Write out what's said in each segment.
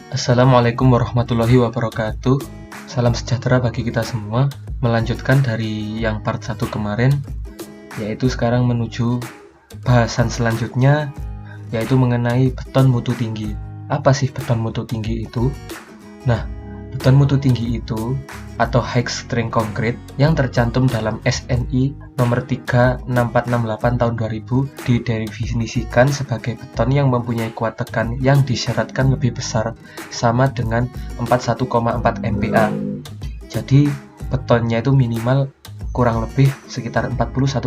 Assalamualaikum warahmatullahi wabarakatuh. Salam sejahtera bagi kita semua. Melanjutkan dari yang part 1 kemarin, yaitu sekarang menuju bahasan selanjutnya, yaitu mengenai beton mutu tinggi. Apa sih beton mutu tinggi itu? Nah, beton mutu tinggi itu atau high strength concrete yang tercantum dalam SNI nomor 36468 tahun 2000 didefinisikan sebagai beton yang mempunyai kuat tekan yang disyaratkan lebih besar sama dengan 41,4 MPa. Jadi betonnya itu minimal kurang lebih sekitar 41,4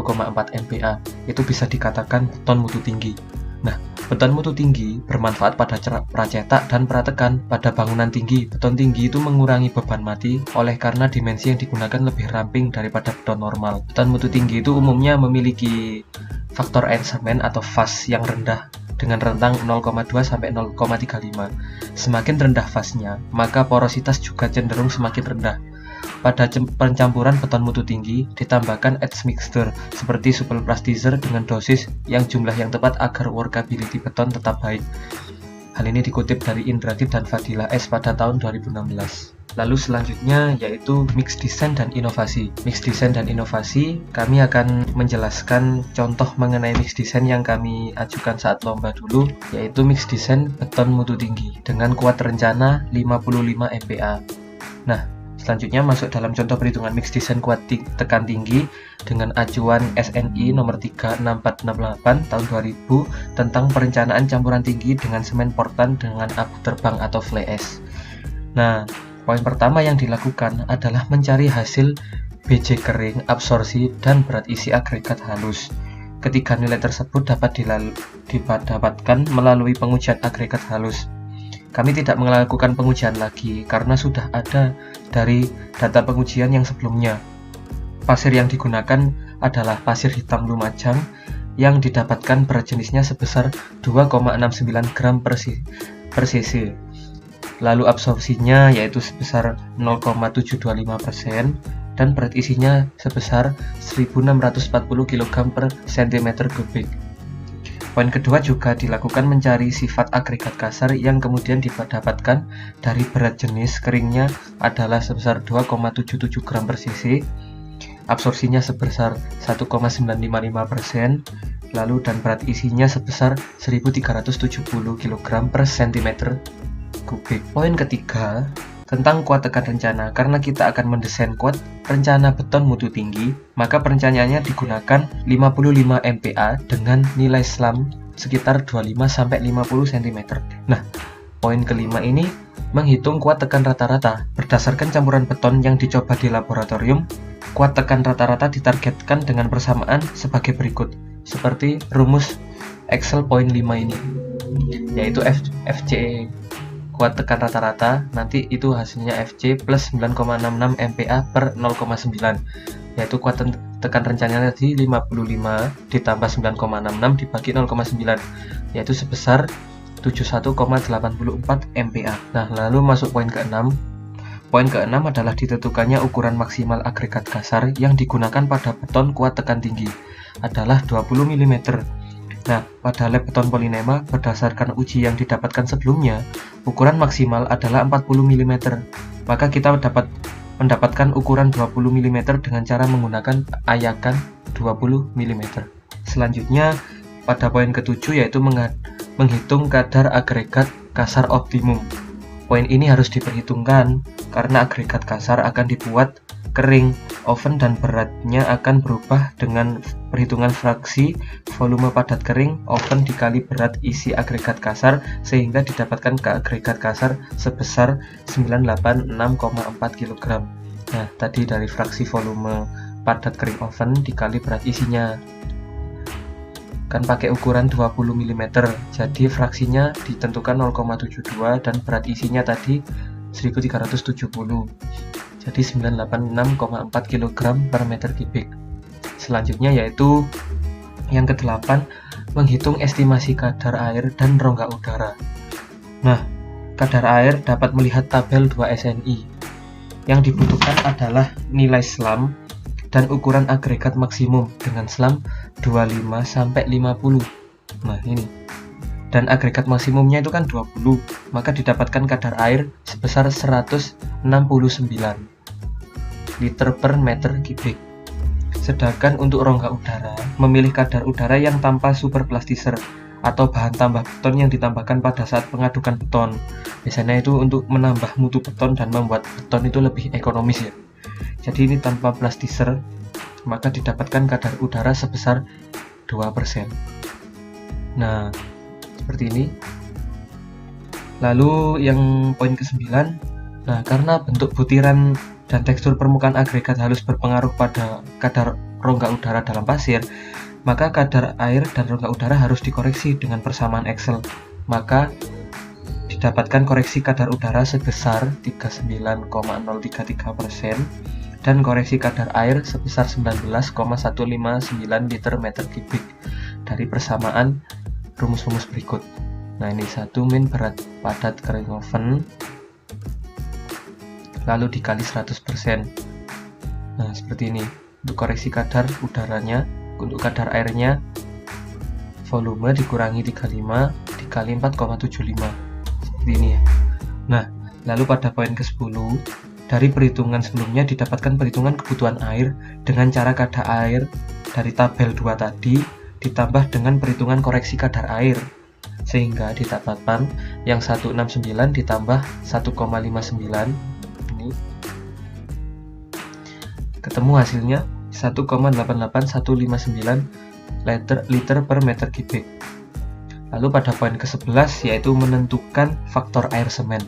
MPa. Itu bisa dikatakan beton mutu tinggi. Nah, beton mutu tinggi bermanfaat pada pracetak dan pratekan. Pada bangunan tinggi, beton tinggi itu mengurangi beban mati oleh karena dimensi yang digunakan lebih ramping daripada beton normal. Beton mutu tinggi itu umumnya memiliki faktor encerment atau fas yang rendah dengan rentang 0,2 sampai 0,35. Semakin rendah fasnya, maka porositas juga cenderung semakin rendah. Pada pencampuran beton mutu tinggi ditambahkan admixture seperti supel plastizer dengan dosis yang jumlah yang tepat agar workability beton tetap baik. Hal ini dikutip dari Indradip dan Fadila S pada tahun 2016. Lalu selanjutnya yaitu mix design dan inovasi. Mix design dan inovasi, kami akan menjelaskan contoh mengenai mix design yang kami ajukan saat lomba dulu, yaitu mix design beton mutu tinggi dengan kuat rencana 55 MPa. Nah, selanjutnya masuk dalam contoh perhitungan mix design kuat tekan tinggi dengan acuan SNI nomor 36468 tahun 2000 tentang perencanaan campuran tinggi dengan semen Portland dengan abu terbang atau fly ash. Nah, poin pertama yang dilakukan adalah mencari hasil BJ kering, absorpsi, dan berat isi agregat halus. Ketiga nilai tersebut dapat didapatkan melalui pengujian agregat halus. Kami tidak melakukan pengujian lagi karena sudah ada dari data pengujian yang sebelumnya. Pasir yang digunakan adalah pasir hitam Lumajang yang didapatkan berat jenisnya sebesar 2,69 gram per cc. Lalu absorpsinya yaitu sebesar 0,725% dan berat isinya sebesar 1640 kg per cm kubik. Poin kedua juga dilakukan mencari sifat agregat kasar yang kemudian didapatkan dari berat jenis keringnya adalah sebesar 2,77 gram per cc, absorpsinya sebesar 1,955%, lalu dan berat isinya sebesar 1370 kg per cm kubik. Poin ketiga tentang kuat tekan rencana. Karena kita akan mendesain kuat rencana beton mutu tinggi, maka perencanaannya digunakan 55 MPa dengan nilai SLAM sekitar 25-50 cm. Nah, poin kelima ini menghitung kuat tekan rata-rata. Berdasarkan campuran beton yang dicoba di laboratorium, kuat tekan rata-rata ditargetkan dengan persamaan sebagai berikut, seperti rumus Excel poin 5 ini, yaitu FC kuat tekan rata-rata, nanti itu hasilnya FC plus 9,66 MPa per 0,9, yaitu kuat tekan rencananya tadi 55 ditambah 9,66 dibagi 0,9, yaitu sebesar 71,84 MPa. Nah, lalu masuk poin ke-6. Poin ke-6 adalah ditentukannya ukuran maksimal agregat kasar yang digunakan pada beton kuat tekan tinggi adalah 20 mm. Nah, pada lab beton Polinema, berdasarkan uji yang didapatkan sebelumnya, ukuran maksimal adalah 40 mm. Maka kita dapat mendapatkan ukuran 20 mm dengan cara menggunakan ayakan 20 mm. Selanjutnya, pada poin ke-7 yaitu menghitung kadar agregat kasar optimum. Poin ini harus diperhitungkan karena agregat kasar akan dibuat kering, oven dan beratnya akan berubah dengan perhitungan fraksi volume padat kering oven dikali berat isi agregat kasar sehingga didapatkan agregat kasar sebesar 986,4 kg. Nah, tadi dari fraksi volume padat kering oven dikali berat isinya. Kan pakai ukuran 20 mm, jadi fraksinya ditentukan 0,72 dan berat isinya tadi 1370. Jadi 986,4 kg per meter kubik. Selanjutnya yaitu yang ke-8, menghitung estimasi kadar air dan rongga udara. Nah, kadar air dapat melihat tabel 2 SNI. Yang dibutuhkan adalah nilai SLAM dan ukuran agregat maksimum dengan SLAM 25 sampai 50. Nah, ini. dan agregat maksimumnya itu kan 20, maka didapatkan kadar air sebesar 169 liter per meter kubik. Sedangkan untuk rongga udara memilih kadar udara yang tanpa superplastiser atau bahan tambah beton yang ditambahkan pada saat pengadukan beton. Biasanya itu untuk menambah mutu beton dan membuat beton itu lebih ekonomis ya. Jadi ini tanpa plastiser, maka didapatkan kadar udara sebesar 2%. Nah, seperti ini. Lalu yang poin ke-9, nah karena bentuk butiran dan tekstur permukaan agregat halus berpengaruh pada kadar rongga udara dalam pasir, maka kadar air dan rongga udara harus dikoreksi dengan persamaan Excel. Maka didapatkan koreksi kadar udara sebesar 39,033% dan koreksi kadar air sebesar 19,159 liter meter kubik dari persamaan rumus-rumus berikut. Nah, ini 1 min berat padat kering oven lalu dikali 100%. Nah, seperti ini untuk koreksi kadar udaranya. Untuk kadar airnya, volume dikurangi 35 dikali 4,75, seperti ini ya. Nah, lalu pada poin ke-10, dari perhitungan sebelumnya didapatkan perhitungan kebutuhan air dengan cara kadar air dari tabel 2 tadi ditambah dengan perhitungan koreksi kadar air, sehingga didapatkan yang 169 ditambah 1,59, ini ketemu hasilnya 1,88159 liter per meter kubik. Lalu pada poin ke-11 yaitu menentukan faktor air semen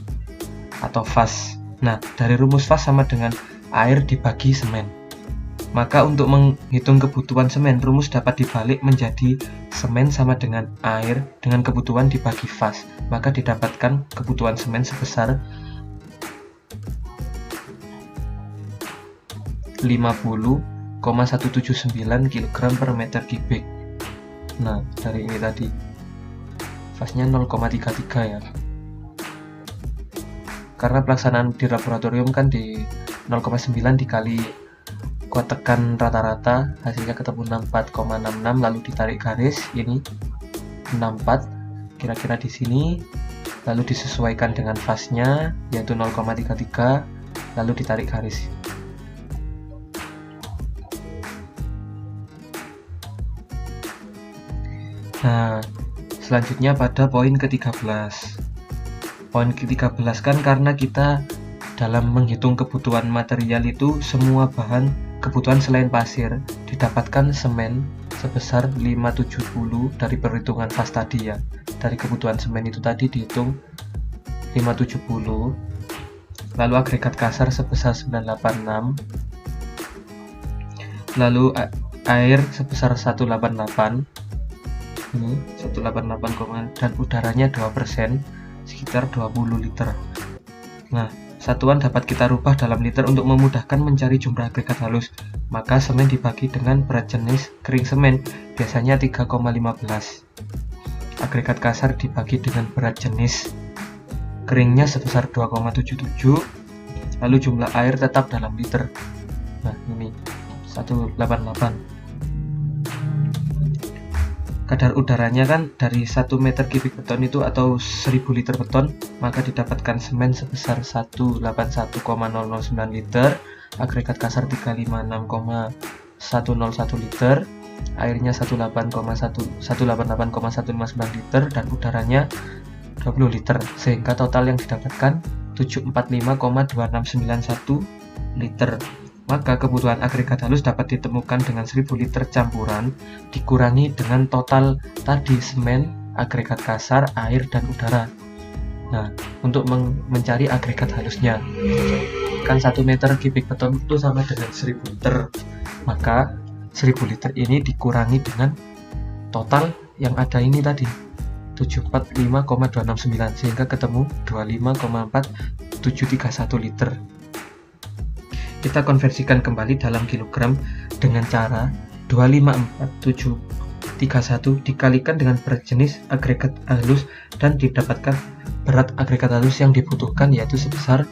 atau FAS. Nah, dari rumus FAS sama dengan air dibagi semen. Maka untuk menghitung kebutuhan semen, rumus dapat dibalik menjadi semen sama dengan air dengan kebutuhan dibagi FAS. Maka didapatkan kebutuhan semen sebesar 50,179 kg per meter kubik. Nah, dari ini tadi FAS-nya 0,33 ya. Karena pelaksanaan di laboratorium kan di 0,9 dikali kuat tekan rata-rata, hasilnya ketemu 64,66, lalu ditarik garis, ini 64 kira-kira di sini, lalu disesuaikan dengan FAS-nya yaitu 0,33, lalu ditarik garis. Nah, selanjutnya pada poin ke-13. Poin ke-13 kan karena kita dalam menghitung kebutuhan material itu semua bahan kebutuhan selain pasir, didapatkan semen sebesar 570 dari perhitungan FAS tadi ya. Dari kebutuhan semen itu tadi dihitung 570, lalu agregat kasar sebesar 986, lalu air sebesar 188, ini 188, dan udaranya 2%, sekitar 20 liter. Nah, satuan dapat kita rubah dalam liter untuk memudahkan mencari jumlah agregat halus. Maka semen dibagi dengan berat jenis kering semen, biasanya 3,15. Agregat kasar dibagi dengan berat jenis keringnya sebesar 2,77, lalu jumlah air tetap dalam liter. Nah, ini 188. Kadar udaranya kan dari 1 meter kubik beton itu atau 1000 liter beton, maka didapatkan semen sebesar 181,009 liter, agregat kasar 356,101 liter, airnya 188,159 liter, dan udaranya 20 liter, sehingga total yang didapatkan 745,2691 liter. Maka kebutuhan agregat halus dapat ditemukan dengan 1000 liter campuran dikurangi dengan total tadi semen, agregat kasar, air, dan udara. Nah, untuk mencari agregat halusnya, kan 1 meter kubik beton itu sama dengan 1000 liter, maka 1000 liter ini dikurangi dengan total yang ada ini tadi 745,269, sehingga ketemu 25,4731 liter. Kita konversikan kembali dalam kilogram dengan cara 254,731 dikalikan dengan berat jenis agregat halus dan didapatkan berat agregat halus yang dibutuhkan yaitu sebesar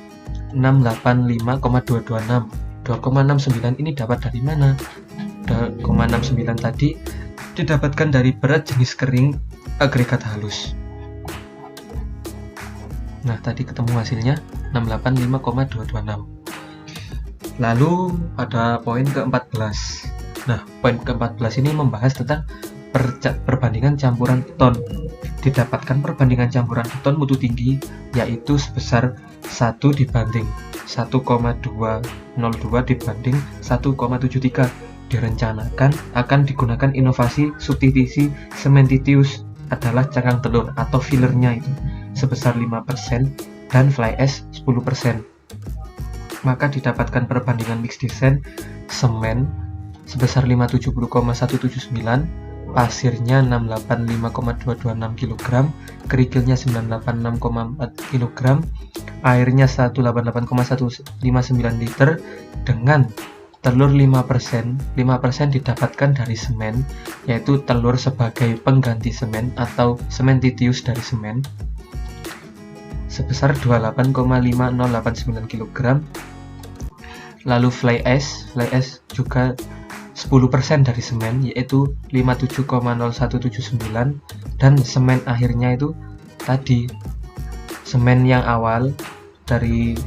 685,226. 2,69 ini dapat dari mana? 2,69 tadi didapatkan dari berat jenis kering agregat halus. Nah, tadi ketemu hasilnya 685,226. Lalu pada poin ke-14. Nah, poin ke-14 ini membahas tentang perbandingan campuran beton. Didapatkan perbandingan campuran beton mutu tinggi yaitu sebesar 1 dibanding 1,202 dibanding 1,73. Direncanakan akan digunakan inovasi substitusi cementitious adalah cangkang telur atau fillernya itu sebesar 5% dan fly ash 10%. Maka didapatkan perbandingan mix design semen sebesar 570,179, pasirnya 685,226 kg, kerikilnya 986,4 kg, airnya 188,159 liter dengan telur 5%. 5% didapatkan dari semen, yaitu telur sebagai pengganti semen atau cementitious dari semen sebesar 28,5089 kg. Lalu fly ash juga 10% dari semen, yaitu 57,0179, dan semen akhirnya itu tadi semen yang dari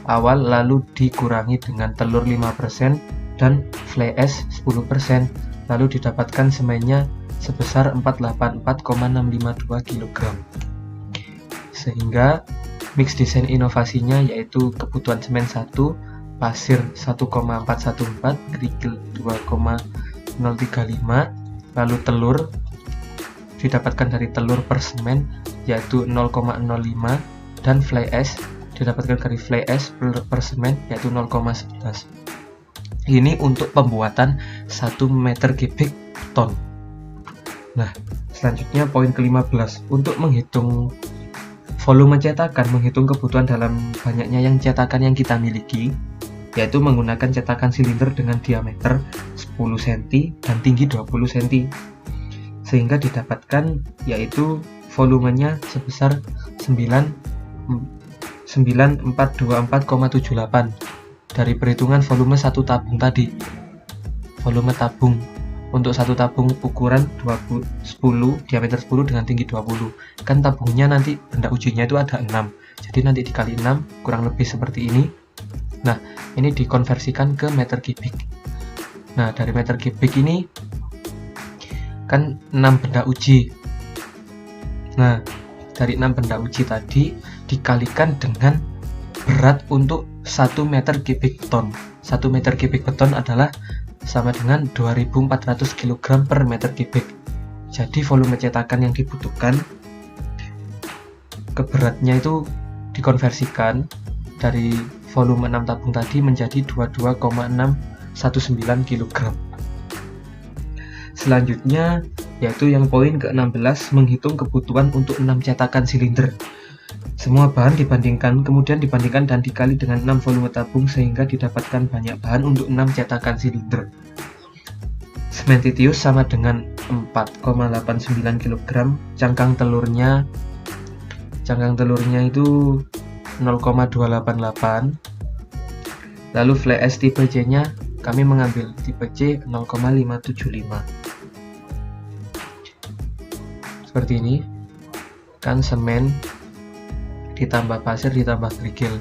awal lalu dikurangi dengan telur 5% dan fly ash 10%, lalu didapatkan semennya sebesar 484,652 kg. Sehingga mix design inovasinya yaitu kebutuhan semen 1, pasir 1,414, kerikil 2,035, lalu telur didapatkan dari telur per semen yaitu 0,05, dan fly ash didapatkan dari fly ash per semen yaitu 0,11. Ini untuk pembuatan 1 meter kubik beton. Nah, selanjutnya poin ke-15, untuk menghitung volume cetakan, menghitung kebutuhan dalam banyaknya yang cetakan yang kita miliki, yaitu menggunakan cetakan silinder dengan diameter 10 cm dan tinggi 20 cm, sehingga didapatkan yaitu volumenya sebesar 9424,78 dari perhitungan volume 1 tabung tadi. Volume tabung untuk 1 tabung ukuran 10 diameter 10 dengan tinggi 20, kan tabungnya nanti benda ujinya itu ada 6, jadi nanti dikali 6 kurang lebih seperti ini. Nah, ini dikonversikan ke meter kubik. Nah, dari meter kubik ini kan 6 benda uji. Nah, dari 6 benda uji tadi dikalikan dengan berat untuk 1 meter kubik beton. 1 meter kubik beton adalah sama dengan 2400 kg per meter kubik. Jadi volume cetakan yang dibutuhkan ke beratnya itu dikonversikan dari volume 6 tabung tadi menjadi 22,619 kg. Selanjutnya yaitu yang poin ke-16, menghitung kebutuhan untuk 6 cetakan silinder. Semua bahan kemudian dibandingkan dan dikali dengan 6 volume tabung sehingga didapatkan banyak bahan untuk 6 cetakan silinder. Cementitious sama dengan 4,89 kg, cangkang telurnya itu 0,288. Lalu fly ash tipe C nya kami mengambil tipe C 0,575. Seperti ini kan, semen ditambah pasir ditambah kerikil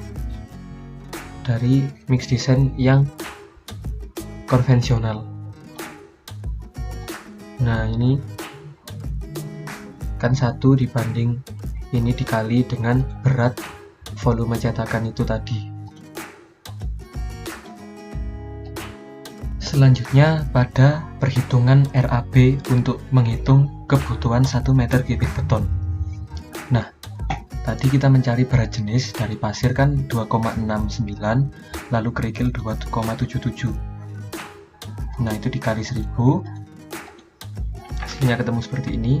dari mix design yang konvensional. Nah, ini kan 1 dibanding ini dikali dengan berat volume cetakan itu tadi. Selanjutnya pada perhitungan RAB untuk menghitung kebutuhan 1 meter kubik beton. Nah, tadi kita mencari berat jenis dari pasir kan 2,69, lalu kerikil 2,77. Nah, itu dikali 1000, hasilnya ketemu seperti ini.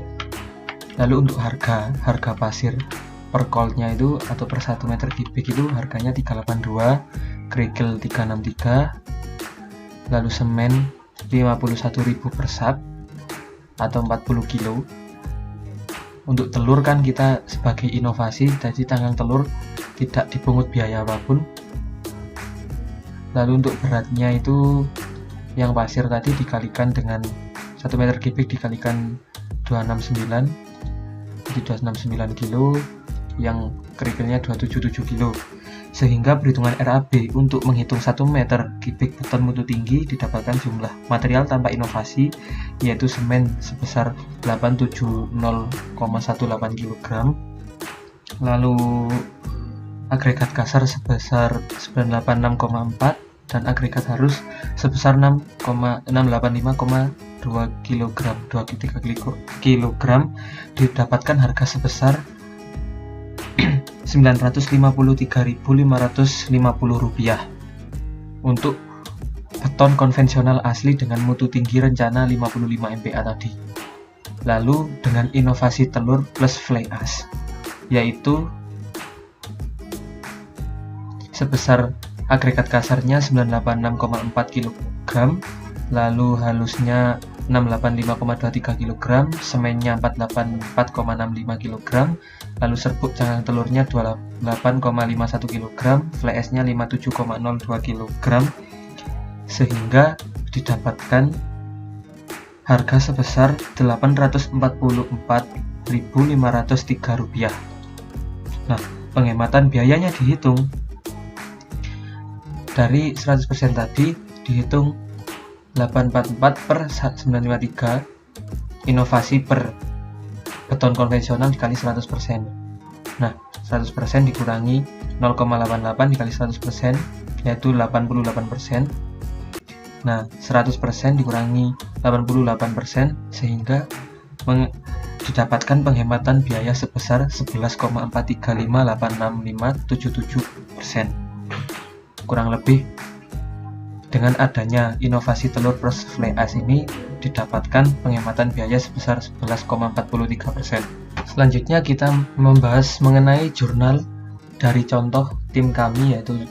Lalu untuk harga pasir per kolnya itu atau per 1 meter kubik itu harganya 382, kerikil 363, lalu semen 51.000 per sak atau 40 kilo. Untuk telur kan kita sebagai inovasi, jadi cangkang telur tidak dipungut biaya apapun. Lalu untuk beratnya itu yang pasir tadi dikalikan dengan 1 meter kubik dikalikan 269, jadi 269 kilo. yang kerikilnya 277 kilo. Sehingga perhitungan RAB untuk menghitung 1 meter kubik beton mutu tinggi didapatkan jumlah material tanpa inovasi, yaitu semen sebesar 870,18 kg, lalu agregat kasar sebesar 986,4 dan agregat halus sebesar 685,2 kg, 23 kg didapatkan harga sebesar Rp953.550 untuk beton konvensional asli dengan mutu tinggi rencana 55 MPa tadi. Lalu dengan inovasi telur plus fly ash, yaitu sebesar agregat kasarnya 986,4 kg, lalu halusnya 685,23 kg, semennya 484,65 kg, lalu serbuk cangkang telurnya 28,51 kg, fly ash-nya 57,02 kg, sehingga didapatkan harga sebesar Rp844.503. Nah, penghematan biayanya dihitung dari 100% tadi, dihitung 844 per 953 inovasi per beton konvensional dikali 100%. Nah, 100% dikurangi 0,88 dikali 100%, yaitu 88%. Nah, 100% dikurangi 88%, sehingga didapatkan penghematan biaya sebesar 11,4358657,77%. Kurang lebih dengan adanya inovasi telur plus fly ash ini didapatkan penghematan biaya sebesar 11,43%. Selanjutnya kita membahas mengenai jurnal dari contoh tim kami, yaitu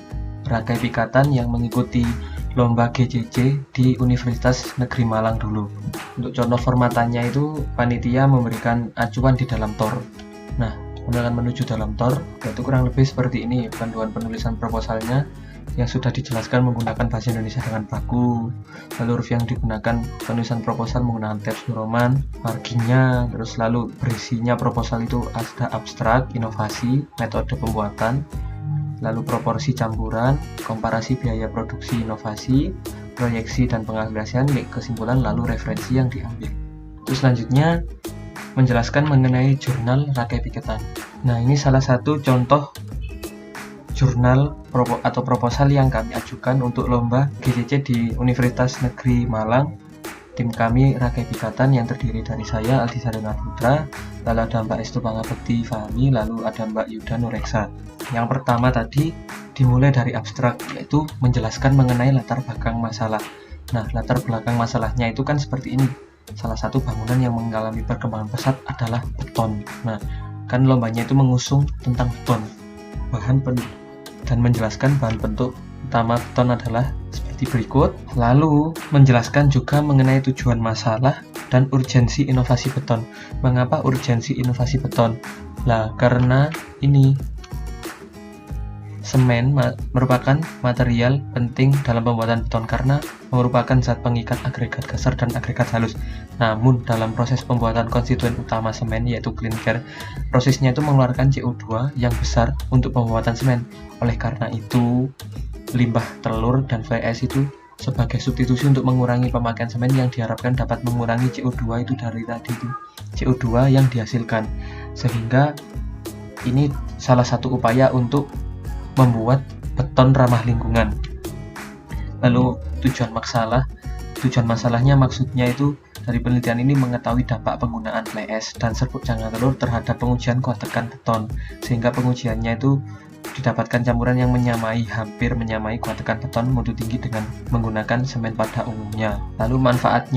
Rakai Pikatan yang mengikuti lomba GCC di Universitas Negeri Malang dulu. Untuk contoh formatannya itu panitia memberikan acuan di dalam TOR. Nah, menuju dalam TOR yaitu kurang lebih seperti ini panduan penulisan proposalnya, yang sudah dijelaskan menggunakan bahasa Indonesia dengan baku. Lalu huruf yang digunakan penulisan proposal menggunakan Times New Roman, margin-nya, terus lalu berisinya proposal itu ada abstrak, inovasi, metode pembuatan, lalu proporsi campuran, komparasi biaya produksi inovasi, proyeksi dan pengaplikasian, kesimpulan, lalu referensi yang diambil. Terus selanjutnya menjelaskan mengenai jurnal Rakai Pikatan. Nah, ini salah satu contoh jurnal atau proposal yang kami ajukan untuk lomba GCC di Universitas Negeri Malang. Tim kami Rakai Pikatan yang terdiri dari saya, Aldi Sarena Putra, lalu ada Mbak Estu Pangabekti Fahmi, lalu ada Mbak Yuda Nureksa. Yang pertama tadi dimulai dari abstrak, yaitu menjelaskan mengenai latar belakang masalah. Nah, latar belakang masalahnya itu kan seperti ini. Salah satu bangunan yang mengalami perkembangan pesat adalah beton. Nah, kan lombanya itu mengusung tentang beton. Dan menjelaskan bahan bentuk utama beton adalah seperti berikut. Lalu menjelaskan juga mengenai tujuan masalah dan urgensi inovasi beton. Mengapa urgensi inovasi beton? Lah, karena ini semen merupakan material penting dalam pembuatan beton karena merupakan zat pengikat agregat kasar dan agregat halus. Namun dalam proses pembuatan konstituen utama semen, yaitu clinker, prosesnya itu mengeluarkan CO2 yang besar untuk pembuatan semen. Oleh karena itu, limbah telur dan fly ash itu sebagai substitusi untuk mengurangi pemakaian semen yang diharapkan dapat mengurangi CO2 itu dari tadi itu CO2 yang dihasilkan. Sehingga ini salah satu upaya untuk membuat beton ramah lingkungan. Lalu tujuan masalahnya maksudnya itu dari penelitian ini mengetahui dampak penggunaan fly ash dan serbuk cangkang telur terhadap pengujian kuat tekan beton, sehingga pengujiannya itu didapatkan campuran yang hampir menyamai kuat tekan beton mutu tinggi dengan menggunakan semen pada umumnya. Lalu manfaat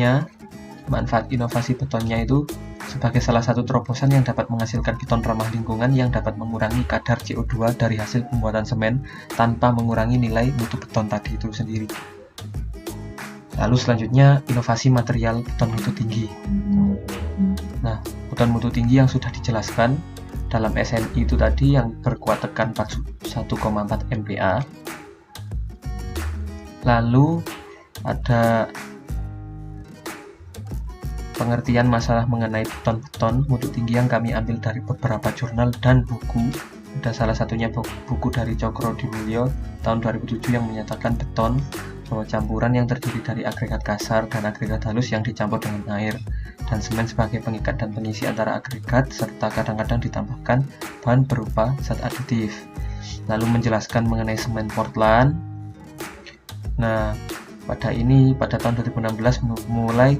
inovasi betonnya itu sebagai salah satu terobosan yang dapat menghasilkan beton ramah lingkungan yang dapat mengurangi kadar CO2 dari hasil pembuatan semen tanpa mengurangi nilai mutu beton tadi itu sendiri. Lalu selanjutnya inovasi material beton mutu tinggi. Nah, beton mutu tinggi yang sudah dijelaskan dalam SNI itu tadi yang berkuat tekan 1,4 MPa. Lalu ada pengertian masalah mengenai beton-beton mutu tinggi yang kami ambil dari beberapa jurnal dan buku. Ada salah satunya buku dari Cokro Dimulyo tahun 2007 yang menyatakan beton bahwa campuran yang terdiri dari agregat kasar dan agregat halus yang dicampur dengan air dan semen sebagai pengikat dan pengisi antara agregat, serta kadang-kadang ditambahkan bahan berupa zat aditif. Lalu menjelaskan mengenai semen Portland. Nah, pada tahun 2016 mulai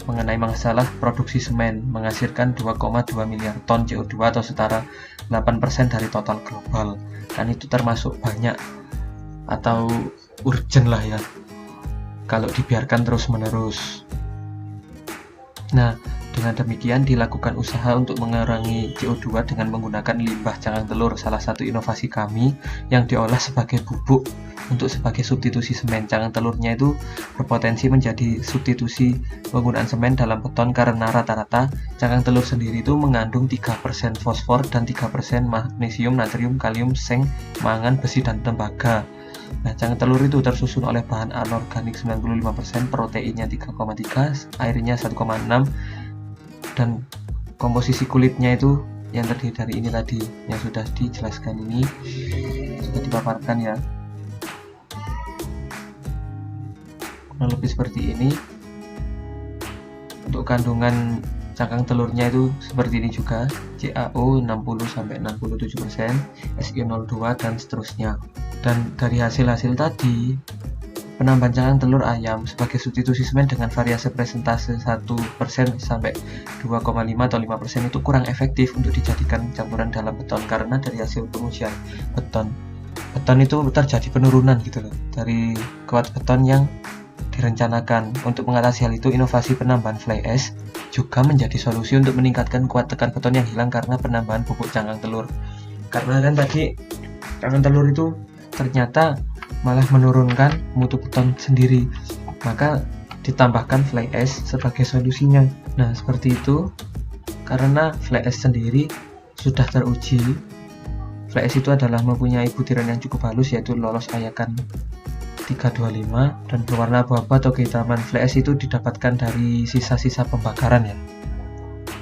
mengenai masalah produksi semen menghasilkan 2,2 miliar ton CO2 atau setara 8% dari total global. Dan itu termasuk banyak atau urgent lah ya kalau dibiarkan terus-menerus. Nah, dengan demikian dilakukan usaha untuk mengurangi CO2 dengan menggunakan limbah cangkang telur, salah satu inovasi kami yang diolah sebagai bubuk sebagai substitusi semen. Cangkang telurnya itu berpotensi menjadi substitusi penggunaan semen dalam beton karena rata-rata cangkang telur sendiri itu mengandung 3% fosfor dan 3% magnesium, natrium, kalium, seng, mangan, besi, dan tembaga. Nah, cangkang telur itu tersusun oleh bahan anorganik 95%, proteinnya 3,3, airnya 1,6, dan komposisi kulitnya itu yang terdiri dari ini tadi yang sudah dijelaskan, ini sudah dipaparkan ya. Kurang lebih seperti ini. Untuk kandungan cangkang telurnya itu seperti ini juga, CaO 60-67%, SiO2 dan seterusnya. Dan dari hasil-hasil tadi, penambahan cangkang telur ayam sebagai substitusi semen dengan variasi persentase 1% sampai 2,5 atau 5% itu kurang efektif untuk dijadikan campuran dalam beton, karena dari hasil pengujian beton itu terjadi penurunan gitu loh dari kuat beton yang direncanakan. Untuk mengatasi hal itu, inovasi penambahan fly ash juga menjadi solusi untuk meningkatkan kuat tekan beton yang hilang karena penambahan pupuk cangkang telur. Karena kan tadi cangkang telur itu ternyata malah menurunkan mutu beton sendiri, maka ditambahkan fly ash sebagai solusinya. Nah, seperti itu. Karena fly ash sendiri sudah teruji, fly ash itu adalah mempunyai butiran yang cukup halus, yaitu lolos ayakan 325 dan berwarna abu-abu atau kehitaman. Fly ash itu didapatkan dari sisa-sisa pembakaran ya,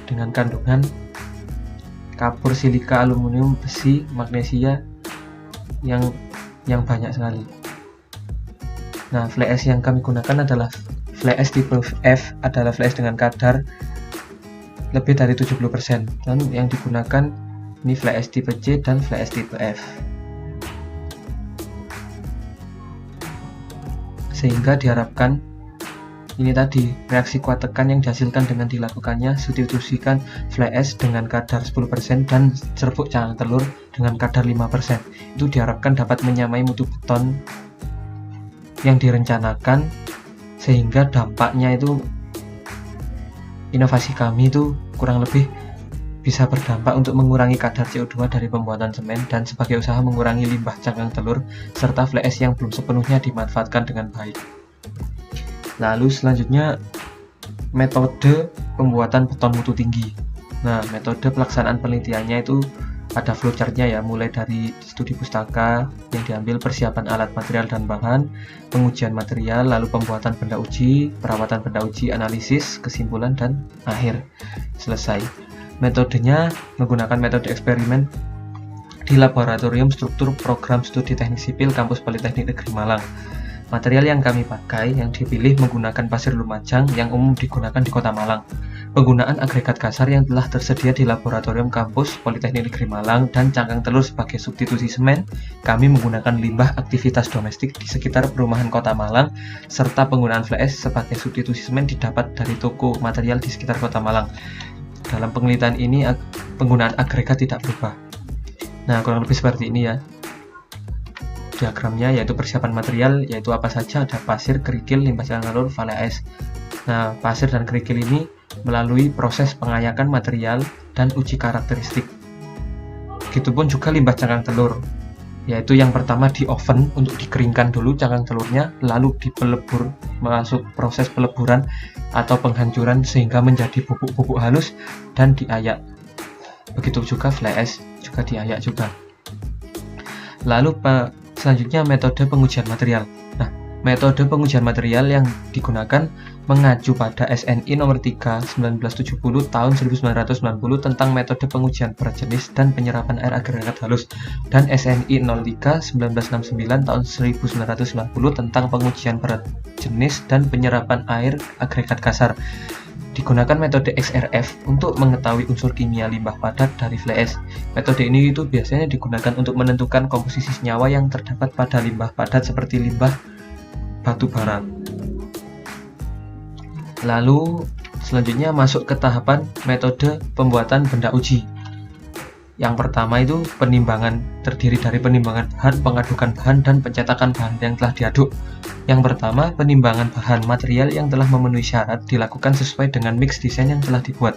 dengan kandungan kapur, silika, aluminium, besi, magnesia yang banyak sekali. Nah, fly ash yang kami gunakan adalah fly ash tipe F, adalah fly ash dengan kadar lebih dari 70%, dan yang digunakan ini fly ash tipe C dan fly ash tipe F. Sehingga diharapkan ini tadi reaksi kuat tekan yang dihasilkan dengan dilakukannya substitusikan fly ash dengan kadar 10% dan serbuk cangkang telur dengan kadar 5%, itu diharapkan dapat menyamai mutu beton yang direncanakan, sehingga dampaknya itu inovasi kami itu kurang lebih bisa berdampak untuk mengurangi kadar CO2 dari pembuatan semen dan sebagai usaha mengurangi limbah cangkang telur serta fly ash yang belum sepenuhnya dimanfaatkan dengan baik. Lalu selanjutnya, metode pembuatan beton mutu tinggi. Nah, metode pelaksanaan penelitiannya itu ada flowchartnya ya, mulai dari studi pustaka yang diambil, persiapan alat, material dan bahan, pengujian material, lalu pembuatan benda uji, perawatan benda uji, analisis, kesimpulan, dan akhir selesai. Metodenya menggunakan metode eksperimen di Laboratorium Struktur Program Studi Teknik Sipil Kampus Politeknik Negeri Malang. Material yang kami pakai yang dipilih menggunakan pasir Lumajang yang umum digunakan di Kota Malang, penggunaan agregat kasar yang telah tersedia di Laboratorium Kampus Politeknik Negeri Malang, dan cangkang telur sebagai substitusi semen. Kami menggunakan limbah aktivitas domestik di sekitar perumahan Kota Malang, serta penggunaan fly ash sebagai substitusi semen didapat dari toko material di sekitar Kota Malang. Dalam penelitian ini penggunaan agregat tidak berubah. Nah, kurang lebih seperti ini ya diagramnya, yaitu persiapan material, yaitu apa saja, ada pasir, kerikil, limbah cangkang telur, fly ash. Nah, pasir dan kerikil ini melalui proses pengayakan material dan uji karakteristik. Begitupun juga limbah cangkang telur, yaitu yang pertama di oven untuk dikeringkan dulu cangkang telurnya, lalu dipelebur, masuk proses peleburan atau penghancuran sehingga menjadi bubuk-bubuk halus dan diayak. Begitu juga fly ash juga diayak juga. Lalu selanjutnya metode pengujian material. Nah, metode pengujian material yang digunakan mengacu pada SNI nomor 3 1970 tahun 1990 tentang metode pengujian berat jenis dan penyerapan air agregat halus, dan SNI 03 1969 tahun 1990 tentang pengujian berat jenis dan penyerapan air agregat kasar. Digunakan metode XRF untuk mengetahui unsur kimia limbah padat dari fly ash. Metode ini itu biasanya digunakan untuk menentukan komposisi senyawa yang terdapat pada limbah padat seperti limbah batu bara. Lalu selanjutnya masuk ke tahapan metode pembuatan benda uji. Yang pertama itu penimbangan, terdiri dari penimbangan bahan, pengadukan bahan, dan pencetakan bahan yang telah diaduk. Yang pertama, penimbangan bahan material yang telah memenuhi syarat dilakukan sesuai dengan mix desain yang telah dibuat.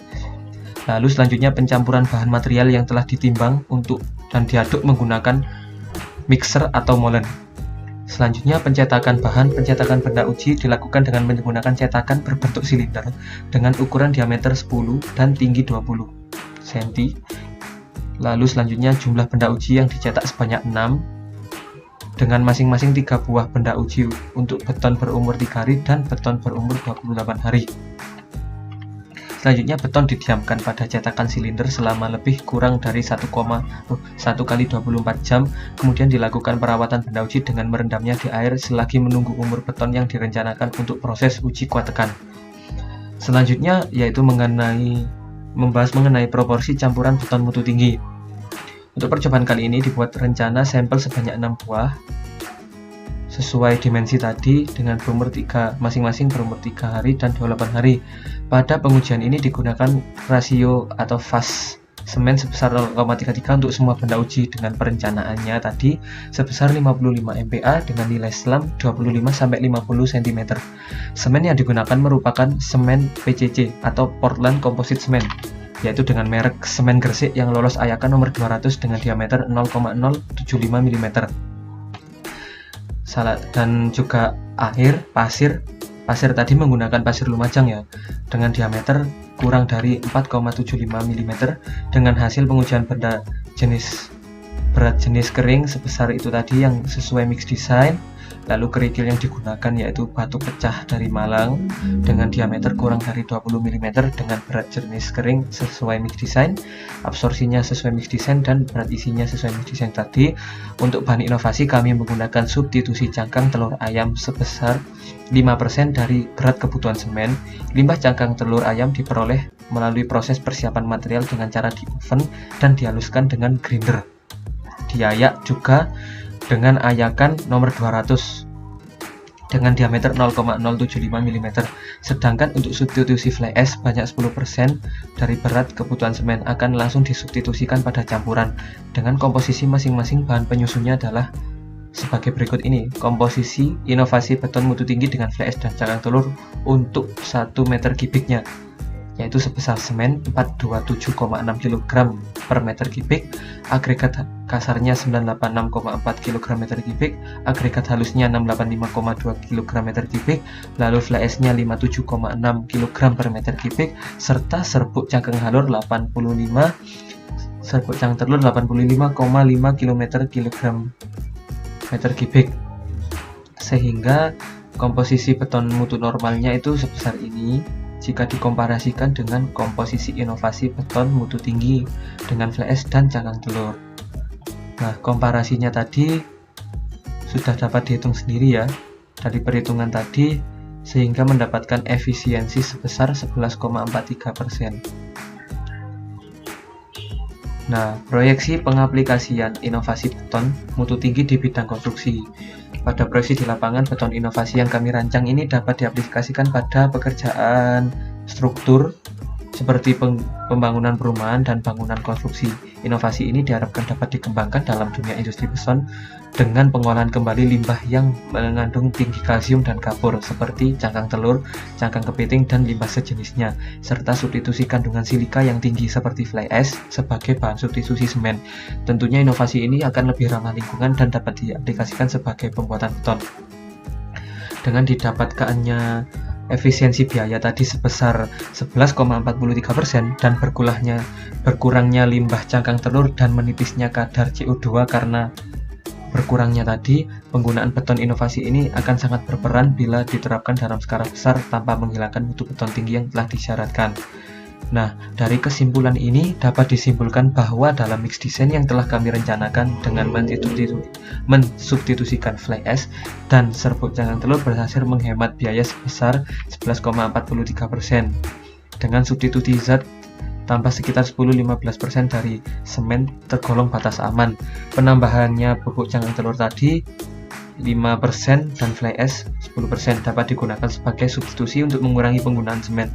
Lalu selanjutnya pencampuran bahan material yang telah ditimbang dan diaduk menggunakan mixer atau molen. Selanjutnya pencetakan bahan, pencetakan benda uji dilakukan dengan menggunakan cetakan berbentuk silinder dengan ukuran diameter 10 dan tinggi 20 cm. Lalu selanjutnya jumlah benda uji yang dicetak sebanyak 6 dengan masing-masing 3 buah benda uji untuk beton berumur 3 hari dan beton berumur 28 hari. Selanjutnya beton didiamkan pada cetakan silinder selama lebih kurang dari 1 kali 24 jam. Kemudian dilakukan perawatan benda uji dengan merendamnya di air selagi menunggu umur beton yang direncanakan untuk proses uji kuat tekan. Selanjutnya yaitu membahas mengenai proporsi campuran beton mutu tinggi. Untuk percobaan kali ini dibuat rencana sampel sebanyak 6 buah sesuai dimensi tadi dengan masing-masing berumur 3 hari dan 28 hari. Pada pengujian ini digunakan rasio atau fast semen sebesar 0,33 untuk semua benda uji dengan perencanaannya tadi sebesar 55 MPa dengan nilai SLAM 25-50 cm. Semen yang digunakan merupakan semen PCC atau Portland Composite Cement, yaitu dengan merek semen Gresik yang lolos AYAKA nomor 200 dengan diameter 0,075 mm. Dan juga pasir tadi menggunakan pasir Lumajang ya, dengan diameter kurang dari 4,75 mm dengan hasil pengujian berat jenis kering sebesar itu tadi yang sesuai mix design. Lalu kerikil yang digunakan yaitu batu pecah dari Malang dengan diameter kurang dari 20 mm dengan berat jenis kering sesuai mix design, absorpsinya sesuai mix design, dan berat isinya sesuai mix design tadi. Untuk bahan inovasi kami menggunakan substitusi cangkang telur ayam sebesar 5% dari berat kebutuhan semen. Limbah cangkang telur ayam diperoleh melalui proses persiapan material dengan cara di oven dan dihaluskan dengan grinder. Diayak juga dengan ayakan nomor 200 dengan diameter 0,075 mm. Sedangkan untuk substitusi fly ash banyak 10% dari berat kebutuhan semen akan langsung disubstitusikan pada campuran dengan komposisi masing-masing bahan penyusunnya adalah sebagai berikut ini. Komposisi inovasi beton mutu tinggi dengan fly ash dan cangkang telur untuk 1 meter kubiknya yaitu sebesar semen 427,6 kg per meter kubik, agregat kasarnya 986,4 kg meter kubik, agregat halusnya 685,2 kg meter kubik, lalu fly ash-nya 57,6 kg per meter kubik, serta serbuk cangkang telur 85,5 km meter kubik, sehingga komposisi beton mutu normalnya itu sebesar ini jika dikomparasikan dengan komposisi inovasi beton mutu tinggi dengan fly ash dan cangkang telur. Nah, komparasinya tadi sudah dapat dihitung sendiri ya dari perhitungan tadi, sehingga mendapatkan efisiensi sebesar 11,43%. Nah, proyeksi pengaplikasian inovasi beton mutu tinggi di bidang konstruksi. Pada proyeksi di lapangan, beton inovasi yang kami rancang ini dapat diaplikasikan pada pekerjaan struktur seperti pembangunan perumahan dan bangunan konstruksi. Inovasi ini diharapkan dapat dikembangkan dalam dunia industri beton dengan pengolahan kembali limbah yang mengandung tinggi kalsium dan kapur seperti cangkang telur, cangkang kepiting, dan limbah sejenisnya, serta substitusi kandungan silika yang tinggi seperti fly ash sebagai bahan substitusi semen. Tentunya inovasi ini akan lebih ramah lingkungan dan dapat diaplikasikan sebagai pembuatan beton. Dengan didapatkannya efisiensi biaya tadi sebesar 11,43% dan berkurangnya limbah cangkang telur dan menipisnya kadar CO2 karena berkurangnya tadi, penggunaan beton inovasi ini akan sangat berperan bila diterapkan dalam skala besar tanpa menghilangkan mutu beton tinggi yang telah disyaratkan. Nah, dari kesimpulan ini dapat disimpulkan bahwa dalam mix design yang telah kami rencanakan dengan mensubstitusikan fly ash dan serbuk cangkang telur berhasil menghemat biaya sebesar 11,43%. Dengan substitusi zat tambah sekitar 10-15% dari semen tergolong batas aman. Penambahannya bubuk cangkang telur tadi 5% dan fly ash 10% dapat digunakan sebagai substitusi untuk mengurangi penggunaan semen.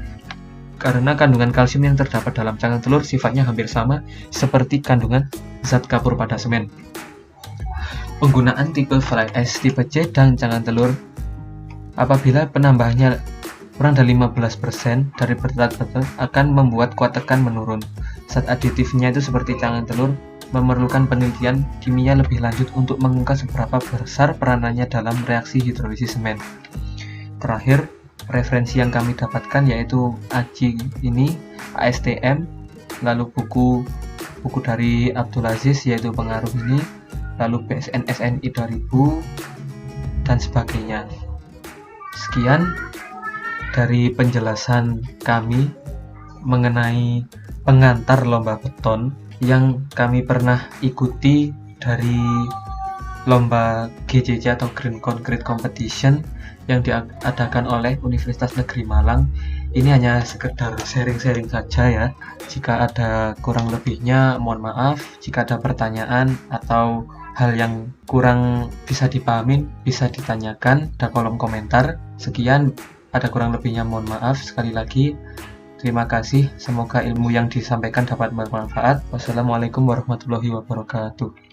Karena kandungan kalsium yang terdapat dalam cangkang telur sifatnya hampir sama seperti kandungan zat kapur pada semen. Penggunaan tipe fly ash tipe C dan cangkang telur apabila penambahannya kurang dari 15% dari berat akan membuat kuat tekan menurun. Zat aditifnya itu seperti cangkang telur memerlukan penelitian kimia lebih lanjut untuk mengungkap seberapa besar peranannya dalam reaksi hidrolisis semen. Terakhir, referensi yang kami dapatkan yaitu AJI ini, ASTM, lalu buku dari Abdul Aziz yaitu pengaruh ini, lalu BSN SNI 2000 dan sebagainya. Sekian dari penjelasan kami mengenai pengantar lomba beton yang kami pernah ikuti dari lomba GCC atau Green Concrete Competition yang diadakan oleh Universitas Negeri Malang. Ini hanya sekedar sharing-sharing saja ya. Jika ada kurang lebihnya mohon maaf. Jika ada pertanyaan atau hal yang kurang bisa dipahamin bisa ditanyakan di kolom komentar. Sekian, ada kurang lebihnya mohon maaf. Sekali lagi terima kasih, semoga ilmu yang disampaikan dapat bermanfaat. Wassalamualaikum warahmatullahi wabarakatuh.